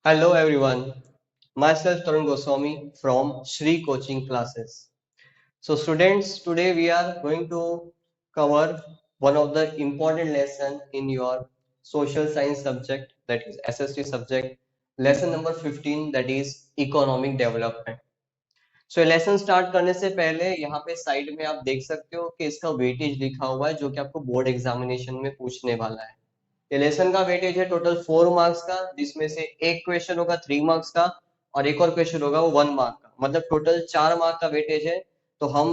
Hello everyone, myself Tarun Goswami from Shri Coaching Classes. So students, today we are going to cover one of the important lesson in your social science subject, that is SST subject, lesson number 15, that is economic development. So lesson start करने से पहले यहाँ पे side में आप देख सकते हो कि इसका वेटेज लिखा हुआ है जो कि आपको बोर्ड एग्जामिनेशन में पूछने वाला है। ये लेसन का वेटेज है टोटल 4 मार्क्स का, जिसमें से एक क्वेश्चन होगा 3 मार्क्स का और एक और क्वेश्चन होगा वो 1 मार्क का, मतलब टोटल 4 मार्क का वेटेज है। तो हम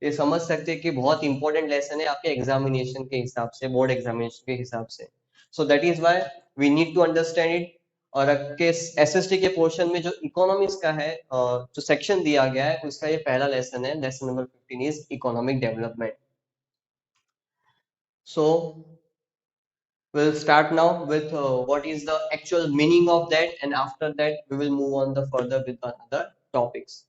ये समझ सकते हैं कि बहुत इंपॉर्टेंट लेसन है आपके एग्जामिनेशन के हिसाब से, बोर्ड एग्जामिनेशन के हिसाब से। So that is why we need to understand it. और के एसएसटी के पोर्शन में जो इकोनॉमिक्स का है, जो सेक्शन दिया गया है, उसका ये पहला लेसन है। Lesson number 15 is economic development. So we'll start now with what is the actual meaning of that, and after that we will move on the further with another topics.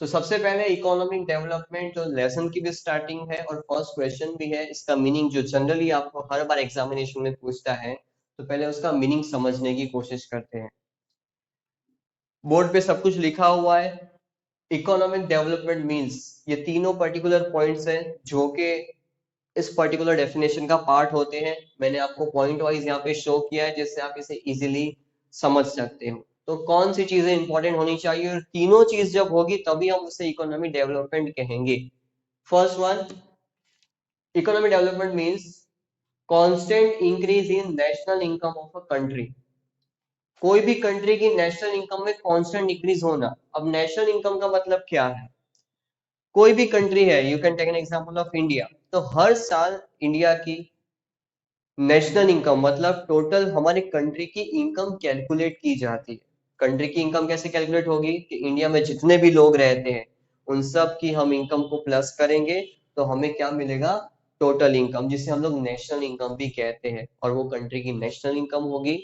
तो सबसे पहले इकोनॉमिक डेवलपमेंट जो lesson की भी starting है और first question भी है, इसका मीनिंग जो जनरली आपको हर बार एग्जामिनेशन में पूछता है, तो पहले उसका मीनिंग समझने की कोशिश करते हैं। बोर्ड पे सब कुछ लिखा हुआ है। इकोनॉमिक डेवलपमेंट मीन्स ये तीनों पर्टिकुलर पॉइंट्स हैं जो कि इस पर्टिकुलर डेफिनेशन का पार्ट होते हैं। मैंने आपको पॉइंट वाइज यहाँ पे शो किया है जिससे आप इसे इजीली समझ सकते हो। तो कौन सी चीजें इंपॉर्टेंट होनी चाहिए, और तीनों चीज जब होगी तभी हम उसे इकोनॉमिक डेवलपमेंट कहेंगे। First one, economic development means constant increase in national income of a country. कोई भी कंट्री की नेशनल इनकम में कांस्टेंट इंक्रीज होना। अब नेशनल इनकम का मतलब क्या है? कोई भी कंट्री है, you can take an example of India, तो हर साल इंडिया की नेशनल इनकम मतलब टोटल हमारी कंट्री की इनकम कैलकुलेट की जाती है। कंट्री की इनकम कैसे कैलकुलेट होगी कि इंडिया में जितने भी लोग रहते हैं उन सब की हम इनकम को प्लस करेंगे तो हमें क्या मिलेगा? टोटल इनकम, जिसे हम लोग नेशनल इनकम भी कहते हैं, और वो कंट्री की नेशनल इनकम होगी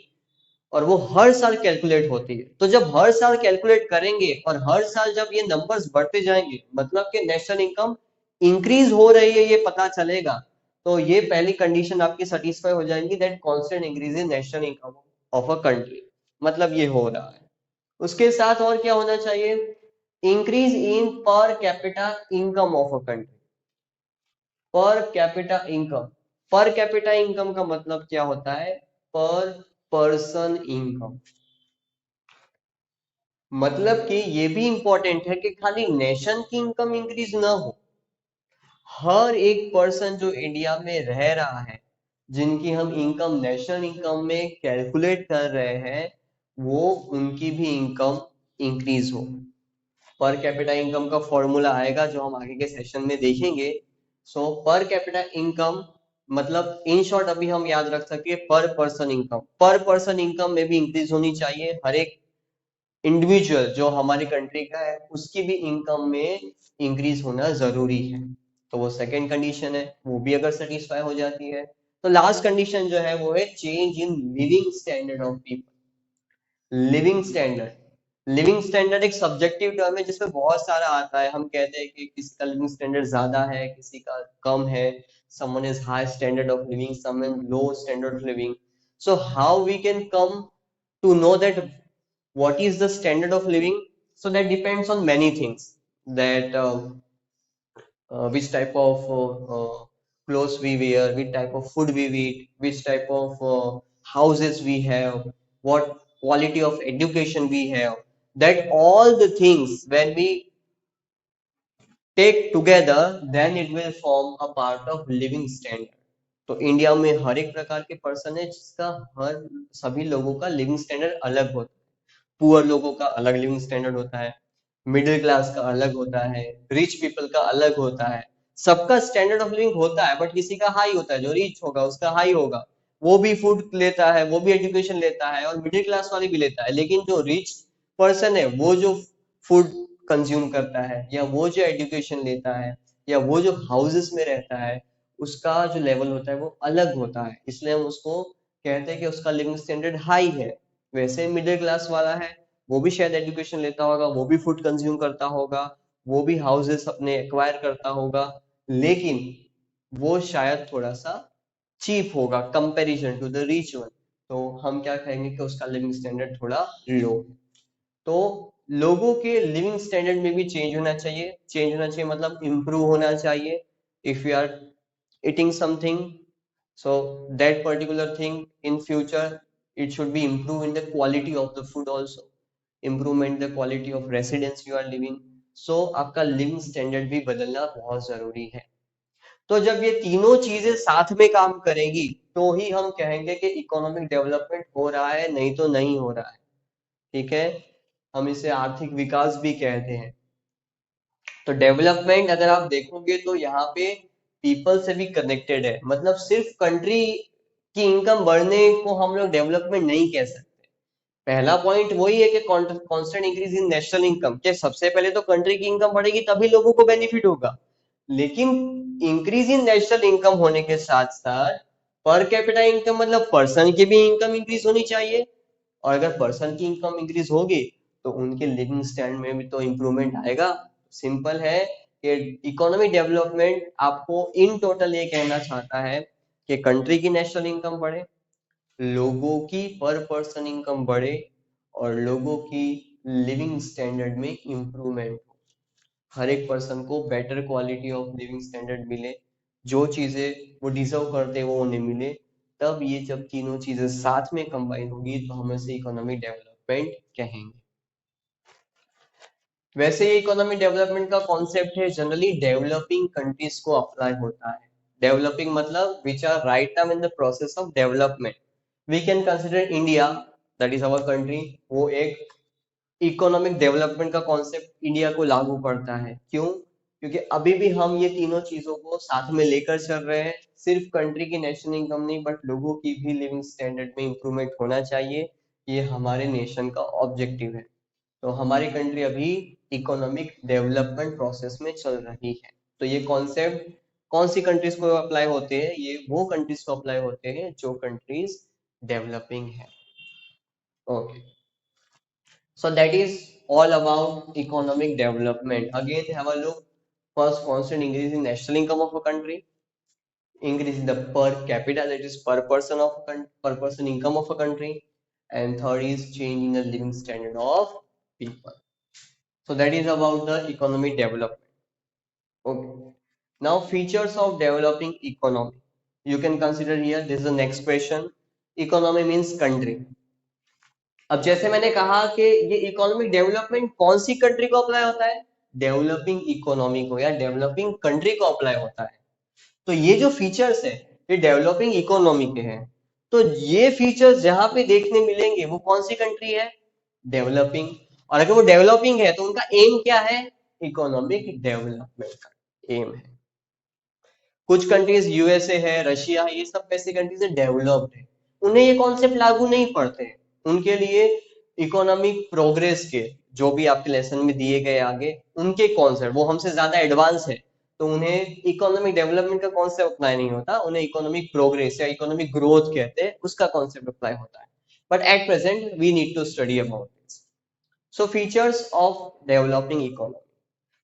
और वो हर साल कैलकुलेट होती है। तो जब हर साल कैलकुलेट करेंगे और हर साल जब ये नंबर्स बढ़ते जाएंगे, मतलब कि नेशनल इनकम इंक्रीज हो रही है ये पता चलेगा, तो ये पहली कंडीशन आपकी सेटिस्फाई हो जाएगी, that constant increase in national income of a country, मतलब ये हो रहा है। उसके साथ और क्या होना चाहिए? इंक्रीज इन पर capita income of a country. पर कैपिटा इनकम, पर कैपिटा इनकम का मतलब क्या होता है? पर पर्सन इनकम। मतलब कि ये भी इंपॉर्टेंट है कि खाली नेशन की इनकम इंक्रीज ना हो, हर एक पर्सन जो इंडिया में रह रहा है, जिनकी हम इनकम नेशनल इनकम में कैलकुलेट कर रहे हैं, वो उनकी भी इनकम इंक्रीज हो। पर कैपिटा इनकम का फॉर्मूला आएगा जो हम आगे के सेशन में देखेंगे। सो पर कैपिटा इनकम मतलब इन शॉर्ट अभी हम याद रख सके पर पर्सन इनकम। पर पर्सन इनकम में भी इंक्रीज होनी चाहिए। हर एक इंडिविजुअल जो हमारी कंट्री का है उसकी भी इनकम में इंक्रीज होना जरूरी है। तो वो सेकंड कंडीशन है, वो भी अगर सेटिस्फाई हो जाती है तो लास्ट कंडीशन जो है वो है change in living standard of people. Living standard, living standard एक सब्जेक्टिव टर्म है जिसमें बहुत सारा आता है। हम कहते हैं कि किसी का लिविंग स्टैंडर्ड ज्यादा है, किसी का कम है। someone is high standard of living, someone low standard of living. So how we can come to know that what is the standard of living? So that depends on many things, that which type of clothes we wear, which type of food we eat, which type of houses we have, what quality of education we have. That all the things when we take together, then it will form a part of living standard. तो India में हर एक प्रकार के person है जिसका हर सभी लोगों का लिविंग स्टैंडर्ड अलग होता है। पुअर लोगों का अलग लिविंग स्टैंडर्ड होता है, मिडिल क्लास का अलग होता है, रिच पीपल का अलग होता है। सबका स्टैंडर्ड ऑफ लिविंग होता है, बट किसी का हाई होता है। जो रिच होगा उसका हाई होगा, वो भी फूड लेता है, वो भी एजुकेशन लेता है, और मिडिल क्लास वाले भी लेता है। लेकिन जो रिच पर्सन है वो जो फूड कंज्यूम करता है, या वो जो एजुकेशन लेता है, या वो जो हाउसेस में रहता है, उसका जो लेवल होता है वो अलग होता है। इसलिए हम उसको कहते हैं कि उसका लिविंग स्टैंडर्ड हाई है। वैसे मिडिल क्लास वाला है, वो भी शायद एजुकेशन लेता होगा, वो भी फूड कंज्यूम करता होगा, वो भी हाउसेस अपने एक्वायर करता होगा, लेकिन वो शायद थोड़ा सा चीप होगा comparison to the rich one. तो हम क्या कहेंगे कि उसका लिविंग स्टैंडर्ड थोड़ा लो। तो लोगों के लिविंग स्टैंडर्ड में भी चेंज होना चाहिए। चेंज होना चाहिए मतलब इम्प्रूव होना चाहिए। If you are eating something, so that particular thing in future it should be improve in the quality of the food also, improvement the quality of residence you are living, so आपका living standard भी बदलना बहुत जरूरी है। तो जब ये तीनों चीजें साथ में काम करेंगी तो ही हम कहेंगे कि इकोनॉमिक डेवलपमेंट हो रहा है, नहीं तो नहीं हो रहा है। ठीक है, हम इसे आर्थिक विकास भी कहते हैं। तो डेवलपमेंट अगर आप देखोगे तो यहाँ पे पीपल से भी कनेक्टेड है, मतलब सिर्फ कंट्री की इनकम बढ़ने को हम लोग डेवलपमेंट नहीं कह सकते। पहला पॉइंट वही है कि constant increase in national income, कि सबसे पहले तो कंट्री की इनकम बढ़ेगी तभी लोगों को बेनिफिट होगा। लेकिन इंक्रीज इन नेशनल इनकम होने के साथ साथ पर कैपिटा इनकम मतलब पर्सन की भी इनकम इंक्रीज होनी चाहिए। और अगर पर्सन की इनकम इंक्रीज होगी तो उनके लिविंग स्टैंडर्ड में भी तो इम्प्रूवमेंट आएगा। सिंपल है कि इकोनॉमिक डेवलपमेंट आपको इन टोटल ये कहना चाहता है कि कंट्री की नेशनल इनकम बढ़े, लोगों की पर पर्सन इनकम बढ़े और लोगों की लिविंग स्टैंडर्ड में इम्प्रूवमेंट हो, हर एक पर्सन को better quality of living standard मिले, जो चीजें वो डिजर्व करते हैं वो उन्हें मिले। तब ये जब तीनों चीजें साथ में कंबाइन होगी तो हम इसे इकोनॉमिक डेवलपमेंट कहेंगे। वैसे ये इकोनॉमिक डेवलपमेंट का कॉन्सेप्ट है जनरली डेवलपिंग कंट्रीज को अप्लाई होता है। डेवलपिंग मतलब which are right now in the process of development. We can consider India, that is our country, वो एक इकोनॉमिक डेवलपमेंट का कॉन्सेप्ट इंडिया को लागू पड़ता है। क्यों? क्योंकि अभी भी हम ये तीनों चीजों को साथ में लेकर चल रहे हैं। सिर्फ कंट्री की नेशनल इनकम नहीं बट लोगों की भी लिविंग स्टैंडर्ड में इंप्रूवमेंट होना चाहिए, ये हमारे नेशन का ऑब्जेक्टिव है। तो हमारी कंट्री अभी इकोनॉमिक डेवलपमेंट प्रोसेस में चल रही है। तो ये कॉन्सेप्ट कौन सी कंट्रीज को अप्लाई होते हैं? ये वो कंट्रीज को अप्लाई होते हैं जो कंट्रीज डेवलपिंग है। Okay, so that is all about economic development. Again have a look. First, constant increase in national income of a country, increase in the per capita, that is per person of per person income of a country, and third is change in the living standard of people. So that is about the economic development. Okay, now features of developing economy, you can consider here. This is the next question. Economy means country. अब जैसे मैंने कहा कि ये economic development कौन सी country को apply होता है? डेवलपिंग इकोनॉमी को या डेवलपिंग कंट्री को अप्लाई होता है। तो ये जो फीचर्स है ये डेवलपिंग इकोनॉमी के हैं। तो ये फीचर्स जहां पे देखने मिलेंगे वो कौन सी कंट्री है? डेवलपिंग। और अगर वो डेवलपिंग है तो उनका एम क्या है? इकोनॉमिक डेवलपमेंट का एम है। कुछ कंट्रीज यूएसए है, रशिया है, ये सब ऐसी कंट्रीज डेवलप्ड है, उन्हें ये कॉन्सेप्ट लागू नहीं पड़ते। उनके लिए इकोनॉमिक प्रोग्रेस के जो भी आपके लेसन में दिए गए आगे उनके कॉन्सेप्ट वो हमसे ज्यादा एडवांस है, तो उन्हें इकोनॉमिक डेवलपमेंट का कॉन्सेप्ट अप्लाई नहीं होता, उन्हें इकोनॉमिक प्रोग्रेस या इकोनॉमिक ग्रोथ कहते हैं, उसका कॉन्सेप्ट अप्लाई होता है। But at present we need to study about this. So features of developing economy.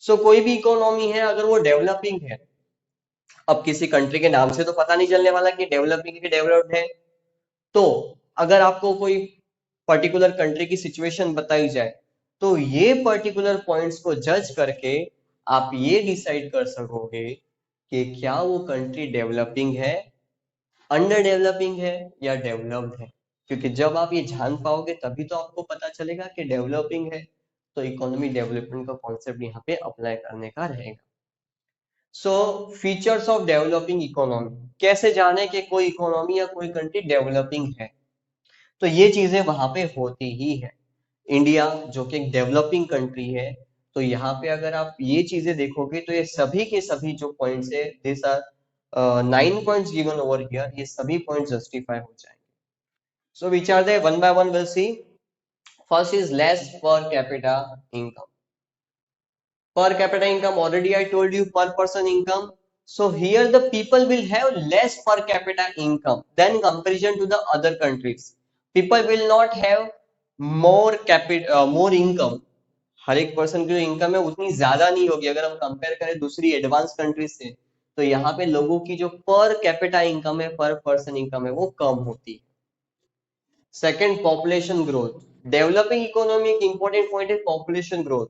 So कोई भी इकोनॉमी है अगर वो डेवलपिंग है, अब किसी कंट्री के नाम से तो पता नहीं चलने वाला कि डेवलपिंग है कि डेवलप्ड है। तो अगर आपको कोई पर्टिकुलर कंट्री की सिचुएशन बताई जाए तो ये पर्टिकुलर पॉइंट्स को जज करके आप ये डिसाइड कर सकोगे कि क्या वो कंट्री डेवलपिंग है, अंडर डेवलपिंग है या डेवलप्ड है। क्योंकि जब आप ये जान पाओगे तभी तो आपको पता चलेगा कि डेवलपिंग है, तो इकोनॉमी डेवलपमेंट का कॉन्सेप्ट यहाँ पे अप्लाई करने का रहेगा। सो फीचर्स ऑफ डेवलपिंग इकोनॉमी, कैसे जाने कि कोई इकोनॉमी या कोई कंट्री डेवलपिंग है? तो ये चीजें वहां पे होती ही है। इंडिया जो कि एक डेवलपिंग कंट्री है, तो यहाँ पे अगर आप ये चीजें देखोगे तो ये सभी के सभी जो पॉइंट्स है, this are 9 points given over here, ये सभी पॉइंट्स जस्टिफाई हो जाएंगे। So which are they? One by one will see. First is less per capita income. Per capita income, already I told you, per person income. So here the people will have less per capita income than comparison to the other countries. People will not have more income. हर एक person की जो income है उतनी ज्यादा नहीं होगी अगर हम कंपेयर करें दूसरी एडवांस कंट्रीज से। तो यहाँ पे लोगों की जो पर कैपिटा इनकम है, पर पर्सन इनकम है, वो कम होती है। Second population growth. Developing economy एक इंपॉर्टेंट पॉइंट है, population growth.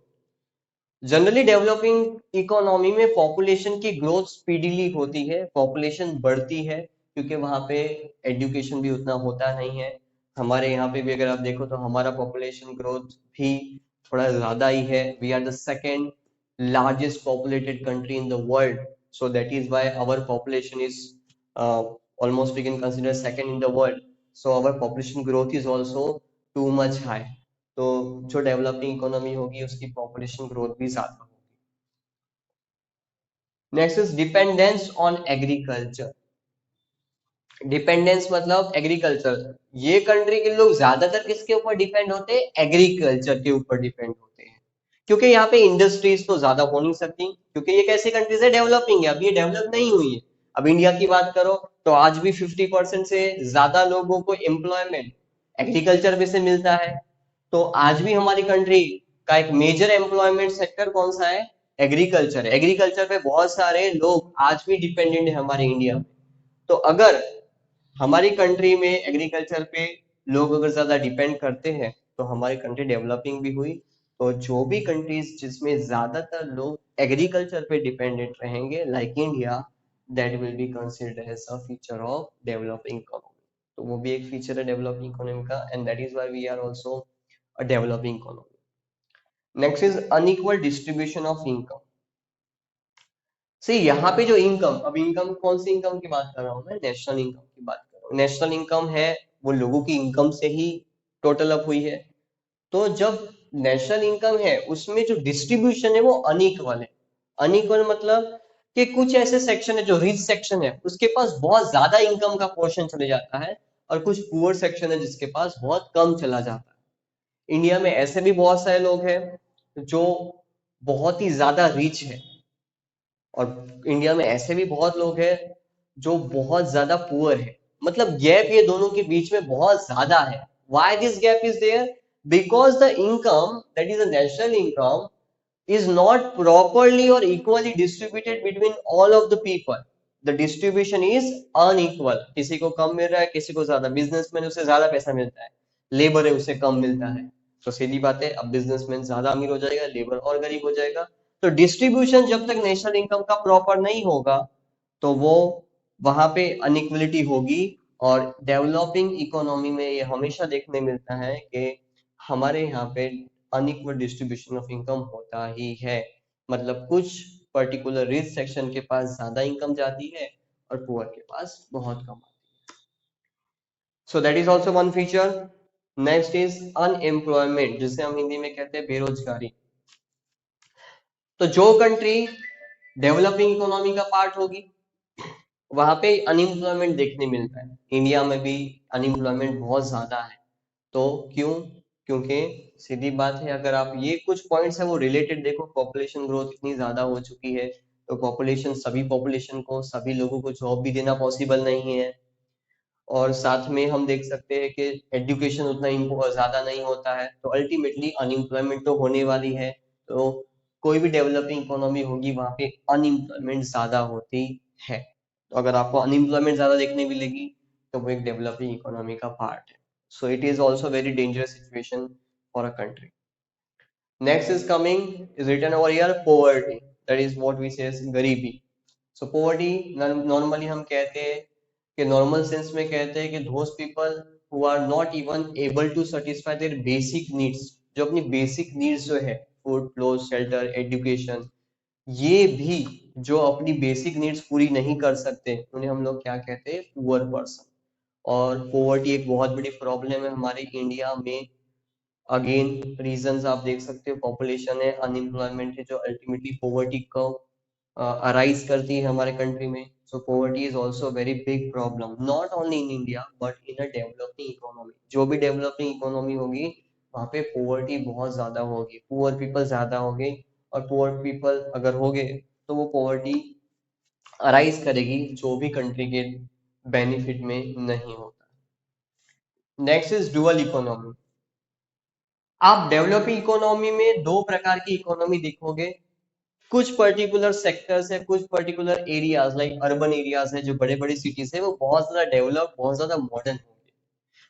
Generally developing economy में पॉपुलेशन की ग्रोथ स्पीडीली होती है, पॉपुलेशन बढ़ती है, क्योंकि वहां पे एजुकेशन भी उतना होता नहीं है। हमारे यहाँ पे भी अगर आप देखो तो हमारा पॉपुलेशन ग्रोथ भी थोड़ा ज्यादा ही है। We are the second largest populated country in the world, so that is why our population is almost we can consider second in the world, so our population growth is also too much high। तो जो developing economy होगी उसकी population growth भी ज्यादा होगी। Next is dependence on agriculture. Dependence मतलब agriculture. ये country के लोग ज्यादातर किसके ऊपर डिपेंड होते हैं? एग्रीकल्चर के ऊपर डिपेंड होते हैं, क्योंकि यहाँ पे इंडस्ट्रीज तो ज्यादा हो नहीं सकती, क्योंकि ये कैसी कंट्रीज है? डेवलपिंग है, अभी ये डेवलप नहीं हुई है। अब इंडिया की बात करो तो आज भी 50% से ज्यादा लोगों को एम्प्लॉयमेंट एग्रीकल्चर में से मिलता है। तो आज भी हमारी कंट्री का एक मेजर एम्प्लॉयमेंट सेक्टर कौन सा है? एग्रीकल्चर है। एग्रीकल्चर पे बहुत सारे लोग आज भी डिपेंडेंट है हमारे इंडिया में। तो अगर हमारी कंट्री में एग्रीकल्चर पे लोग अगर ज्यादा डिपेंड करते हैं तो हमारी कंट्री डेवलपिंग भी हुई। तो जो भी कंट्रीज जिसमें ज्यादातर लोग एग्रीकल्चर पे डिपेंडेंट रहेंगे like India, that will be considered as a feature of developing economy. तो वो भी एक फीचर है डेवलपिंग इकोनॉमी का, and that is why we are also a developing economy. Next is unequal distribution of income. See यहाँ पे जो income, अब इनकम कौन सी इनकम की बात कर रहा हूँ मैं? नेशनल इनकम की बात कर रहा हूँ। नेशनल इनकम है वो लोगों की इनकम से ही टोटल अप हुई है। तो जब नेशनल इनकम है उसमें जो डिस्ट्रीब्यूशन है वो अनइक्वल है। अनइक्वल मतलब कि कुछ ऐसे सेक्शन है जो रिच सेक्शन है उसके पास बहुत ज्यादा इनकम का पोर्शन चले जाता है, और कुछ पुअर सेक्शन है जिसके पास बहुत कम चला जाता है। इंडिया में ऐसे भी बहुत सारे लोग हैं जो बहुत ही ज्यादा रिच है, और इंडिया में ऐसे भी बहुत लोग हैं जो बहुत ज्यादा पुअर है। मतलब गैप ये दोनों के बीच में बहुत ज्यादा है। Why this gap is there? Because the income that is a national income is not properly or equally distributed between all of the people। The distribution is unequal। किसी को कम मिल रहा है, किसी को ज्यादा। बिजनेसमैन उसे ज्यादा पैसा मिलता है, लेबर है उसे कम मिलता है। तो सीधी बात है, अब बिजनेसमैन ज्यादा अमीर हो जाएगा, लेबर और गरीब हो जाएगा। तो डिस्ट्रीब्यूशन जब तक नेशनल इनकम का प्रॉपर नहीं होगा तो वो वहां पे अनइक्वलिटी होगी। और डेवलपिंग इकोनॉमी में ये हमेशा देखने मिलता है कि हमारे यहाँ पे अनइक्वल डिस्ट्रीब्यूशन ऑफ इनकम होता ही है। मतलब कुछ पर्टिकुलर रिच सेक्शन के पास ज्यादा इनकम जाती है और पुअर के पास बहुत कम आती है। सो that is also one feature. Next is unemployment, जिसे हम हिंदी में कहते हैं बेरोजगारी। तो जो कंट्री डेवलपिंग इकोनॉमी का पार्ट होगी वहां पे अनएम्प्लॉयमेंट देखने मिलता है। इंडिया में भी अनएम्प्लॉयमेंट बहुत ज्यादा है। तो क्यों? क्योंकि सीधी बात है, अगर आप ये कुछ पॉइंट्स है वो रिलेटेड देखो, पॉपुलेशन ग्रोथ इतनी ज्यादा हो चुकी है तो पॉपुलेशन, सभी पॉपुलेशन को, सभी लोगों को जॉब भी देना पॉसिबल नहीं है। और साथ में हम देख सकते हैं कि एजुकेशन उतना ज्यादा नहीं होता है, तो अल्टीमेटली अनएम्प्लॉयमेंट तो होने वाली है। तो कोई भी डेवलपिंग इकोनॉमी होगी वहां पे अनएम्प्लॉयमेंट ज्यादा होती है। तो अगर आपको अनएम्प्लॉयमेंट ज्यादा देखने मिलेगी तो वो एक डेवलपिंग इकोनॉमी का पार्ट है। So it is also very dangerous situation for a country. Next is coming, is written over here, poverty. That is what we say गरीबी। सो पोवर्टी नॉर्मली हम कहते हैं कि नॉर्मल सेंस में कहते हैं कि those people who are not even able to satisfy their basic needs. जो अपनी बेसिक नीड्स जो है, फूड, क्लोथ, शेल्टर, एजुकेशन, ये भी जो अपनी बेसिक नीड्स पूरी नहीं कर सकते उन्हें हम लोग क्या कहते हैं? Poor person. और पोवर्टी एक बहुत बड़ी प्रॉब्लम है हमारे इंडिया में। अगेन रीजंस आप देख सकते हो, पॉपुलेशन है, अनएम्प्लॉयमेंट है, जो अल्टीमेटली पोवर्टी को अराइज करती है हमारे कंट्री में। So poverty is also very big problem, not only in India but in a developing economy. जो भी डेवलपिंग इकोनॉमी होगी वहां पे पोवर्टी बहुत ज्यादा होगी, पुअर पीपल ज्यादा होंगे। और पुअर पीपल अगर होंगे तो वो पोवर्टी अराइज करेगी जो भी कंट्री के बेनिफिट में नहीं होता। Next is dual economy. आप डेवलपिंग इकोनॉमी में दो प्रकार की इकोनॉमी देखोगे। कुछ पर्टिकुलर सेक्टर्स है, कुछ particular areas like urban areas है, जो बड़े बड़े सिटीज है, वो बहुत ज्यादा डेवलप, बहुत ज्यादा मॉडर्न होंगे।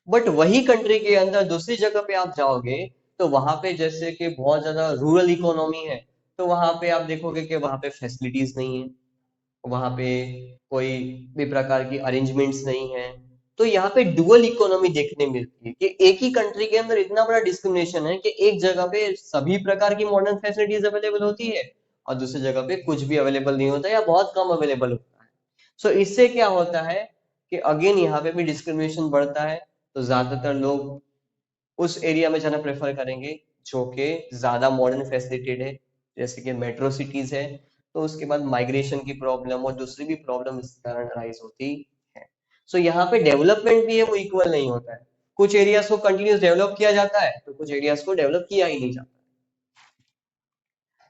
बट वही कंट्री के अंदर दूसरी जगह पे आप जाओगे तो वहां पे जैसे कि बहुत ज्यादा रूरल इकोनॉमी है, तो वहां पे आप देखोगे कि वहां पे फैसिलिटीज नहीं है, वहां पे कोई भी प्रकार की अरेंजमेंट्स नहीं है। तो यहाँ पे डुअल इकोनॉमी देखने मिलती है कि एक ही कंट्री के अंदर इतना बड़ा डिस्क्रिमिनेशन है कि एक जगह पे सभी प्रकार की मॉडर्न फैसिलिटीज अवेलेबल होती है और दूसरी जगह पे कुछ भी अवेलेबल नहीं होता या बहुत कम अवेलेबल होता है। सो इससे क्या होता है कि अगेन यहाँ पे भी डिस्क्रिमिनेशन बढ़ता है। तो ज्यादातर लोग उस एरिया में जाना प्रेफर करेंगे जो कि ज्यादा मॉडर्न फैसिलिटेड है, जैसे कि मेट्रो सिटीज है। तो उसके बाद माइग्रेशन की प्रॉब्लम और दूसरी भी प्रॉब्लम इस कारण राइज होती है। सो यहाँ पे डेवलपमेंट भी है वो इक्वल नहीं होता है। कुछ एरियाज को कंटिन्यूस डेवलप किया जाता है तो कुछ एरियाज को डेवलप किया ही नहीं जाता।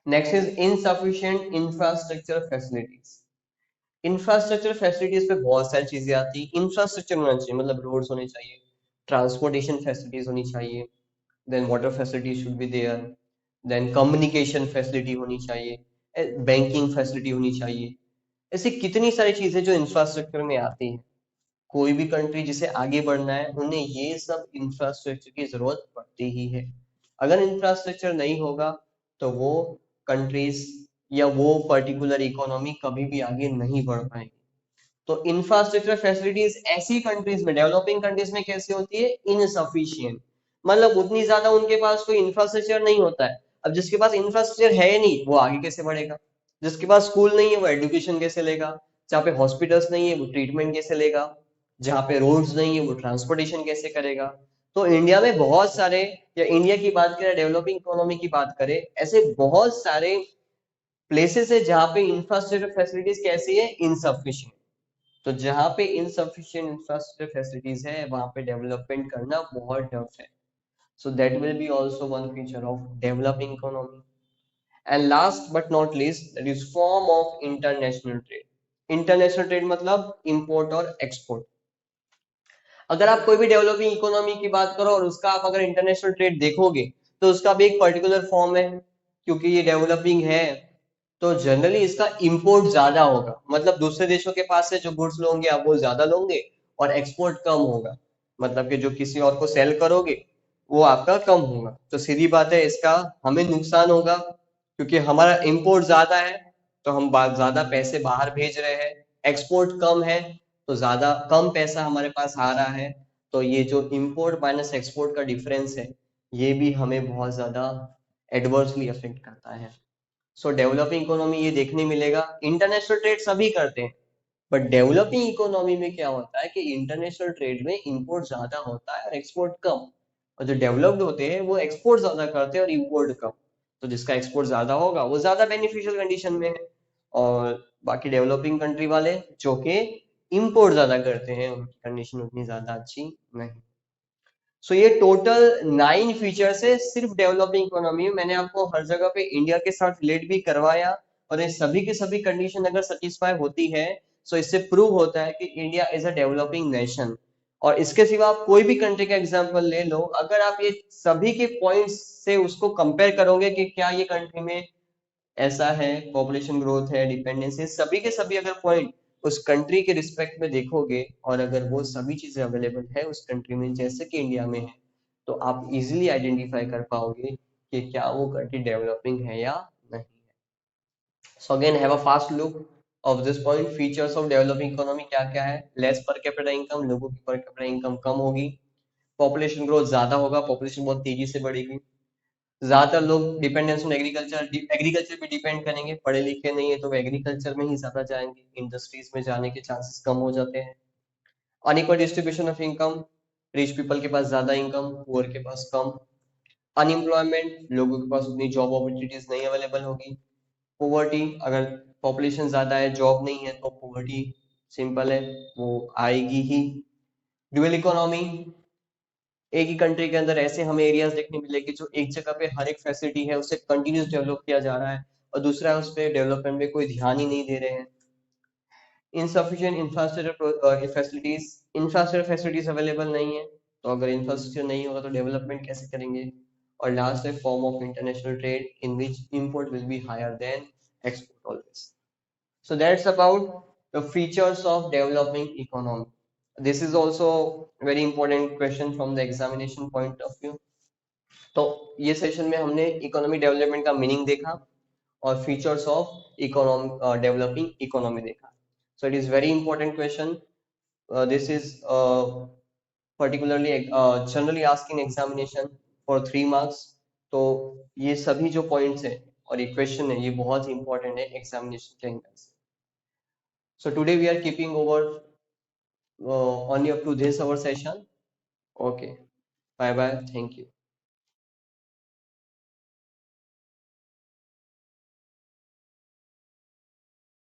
Next is insufficient infrastructure facilities. Infrastructure facilities पे बहुत सारी चीजें आती है। इंफ्रास्ट्रक्चर होना चाहिए मतलब रोड्स होने चाहिए, ट्रांसपोर्टेशन फैसिलिटीज होनी चाहिए, then water facility should be there, then communication facility होनी चाहिए, बैंकिंग फैसिलिटी होनी चाहिए। ऐसी कितनी सारी चीजें जो इंफ्रास्ट्रक्चर में आती हैं। कोई भी कंट्री जिसे आगे बढ़ना है उन्हें ये सब इंफ्रास्ट्रक्चर की जरूरत पड़ती ही है। अगर इंफ्रास्ट्रक्चर नहीं होगा तो वो कंट्रीज या वो पर्टिकुलर इकोनॉमी कभी भी आगे नहीं बढ़ पाएगी। तो इंफ्रास्ट्रक्चर फैसिलिटीज ऐसी कंट्रीज में, डेवलपिंग कंट्रीज में कैसे होती है, इनसफिशियंट। मतलब उतनी ज्यादा उनके पास कोई इंफ्रास्ट्रक्चर नहीं होता है। अब जिसके पास इंफ्रास्ट्रक्चर है नहीं वो आगे कैसे बढ़ेगा, जिसके पास स्कूल नहीं है वो एजुकेशन कैसे लेगा, जहाँ पे हॉस्पिटल्स नहीं है वो ट्रीटमेंट कैसे लेगा, जहाँ पे रोड्स नहीं है वो ट्रांसपोर्टेशन कैसे करेगा। तो इंडिया में बहुत सारे, या इंडिया की बात करें, डेवलपिंग इकोनॉमी की बात करें, ऐसे बहुत सारे प्लेसेस है जहाँ पे इंफ्रास्ट्रक्चर फैसिलिटीज कैसी है, इनसफिशियंट। तो जहाँ पे इनसफिशिएंट इंफ्रास्ट्रक्चर फैसिलिटीज है वहां पे डेवलपमेंट करना बहुत टफ है। So that will be also one feature of developing economy. And last but not least, that is form of international trade. International trade मतलब इंपोर्ट और एक्सपोर्ट। अगर आप कोई भी डेवलपिंग इकोनॉमी की बात करो और उसका आप अगर इंटरनेशनल ट्रेड देखोगे तो उसका भी एक पर्टिकुलर फॉर्म है। क्योंकि ये डेवलपिंग है तो जनरली इसका इंपोर्ट ज्यादा होगा, मतलब दूसरे देशों के पास से जो गुड्स लोगे आप वो ज्यादा लोगे, और एक्सपोर्ट कम होगा, मतलब कि जो किसी और को सेल करोगे वो आपका कम होगा। तो सीधी बात है इसका हमें नुकसान होगा क्योंकि हमारा इंपोर्ट ज्यादा है तो हम ज्यादा पैसे बाहर भेज रहे हैं, एक्सपोर्ट कम है तो ज्यादा कम पैसा हमारे पास आ रहा है। तो ये जो इंपोर्ट माइनस एक्सपोर्ट का डिफरेंस है ये भी हमें बहुत ज्यादा एडवर्सली अफेक्ट करता है। सो डेवलपिंग इकोनॉमी ये देखने मिलेगा, इंटरनेशनल ट्रेड सभी करते हैं बट डेवलपिंग इकोनॉमी में क्या होता है कि इंटरनेशनल ट्रेड में इंपोर्ट ज्यादा होता है और एक्सपोर्ट कम, और जो डेवलप्ड होते हैं वो एक्सपोर्ट ज्यादा करते हैं और इंपोर्ट कम। तो जिसका एक्सपोर्ट ज्यादा होगा वो ज्यादा बेनिफिशियल कंडीशन में है, और बाकी डेवलपिंग कंट्री वाले जो कि इंपोर्ट ज्यादा करते हैं उनकी कंडीशन उतनी ज्यादा अच्छी नहीं। सो ये टोटल 9 फीचर्स है सिर्फ डेवलपिंग इकोनॉमी में। मैंने आपको हर जगह पे इंडिया के साथ रिलेट भी करवाया, और ये सभी की सभी कंडीशन अगर सेटिस्फाई होती है तो इससे प्रूव होता है कि India is a developing nation. और इसके सिवा आप कोई भी कंट्री का एग्जांपल ले लो, अगर आप ये सभी के पॉइंट्स से उसको कंपेयर करोगे कि क्या ये कंट्री में ऐसा है, पॉपुलेशन ग्रोथ है, डिपेंडेंस है, सभी के सभी अगर पॉइंट उस कंट्री के रिस्पेक्ट में देखोगे और अगर वो सभी चीजें अवेलेबल है उस कंट्री में जैसे कि इंडिया में है, तो आप इजीली आइडेंटिफाई कर पाओगे कि क्या वो कंट्री डेवलपिंग है या नहीं है। So again have a fast look of this point, features of developing economy क्या क्या है। लेस पर कैपिटा इनकम, लोगों की पर कैपिटा इनकम कम होगी। पॉपुलेशन ग्रोथ ज्यादा होगा, पॉपुलेशन बहुत तेजी से बढ़ेगी। ज्यादातर लोग डिपेंडेंस ऑन एग्रीकल्चर, एग्रीकल्चर पे डिपेंड करेंगे, पढ़े लिखे नहीं है तो वो एग्रीकल्चर में ही ज्यादा जाएंगे, इंडस्ट्रीज में जाने के चांसेस कम हो जाते हैं। Unequal distribution of income, rich people के पास ज्यादा इनकम, पुअर के पास कम। अनएम्प्लॉयमेंट, लोगों के पास उतनी जॉब अपॉर्चुनिटीज नहीं अवेलेबल होगी। पोवर्टी, अगर पॉपुलेशन ज्यादा है जॉब नहीं है तो पोवर्टी सिंपल है वो आएगी ही। ड्यूअल इकोनॉमी, एक ही कंट्री के अंदर ऐसे हमें एरियाज देखने मिलेंगे जो एक जगह पे हर एक फैसिलिटी है उसे कंटिन्यूस डेवलप किया जा रहा है और दूसरा उस पर डेवलपमेंट में कोई ध्यान ही नहीं दे रहे हैं। Insufficient infrastructure facilities, infrastructure facilities available नहीं है, तो अगर इंफ्रास्ट्रक्चर नहीं होगा तो डेवलपमेंट कैसे करेंगे। और लास्ट है form of international trade in which import will be higher than export always. So that's about the features of developing economy. This is also very important question from the examination point of view. तो ये session में हमने economy development का meaning देखा और features of economy developing economy देखा. So it is very important question. This is particularly generally asked in examination for 3 marks. तो ये सभी जो पॉइंट्स है और ये क्वेश्चन है ये बहुत ही इंपॉर्टेंट है एग्जामिनेशन के एंगल से. So today we are keeping over only up to this our session. Okay. Bye bye. Thank you.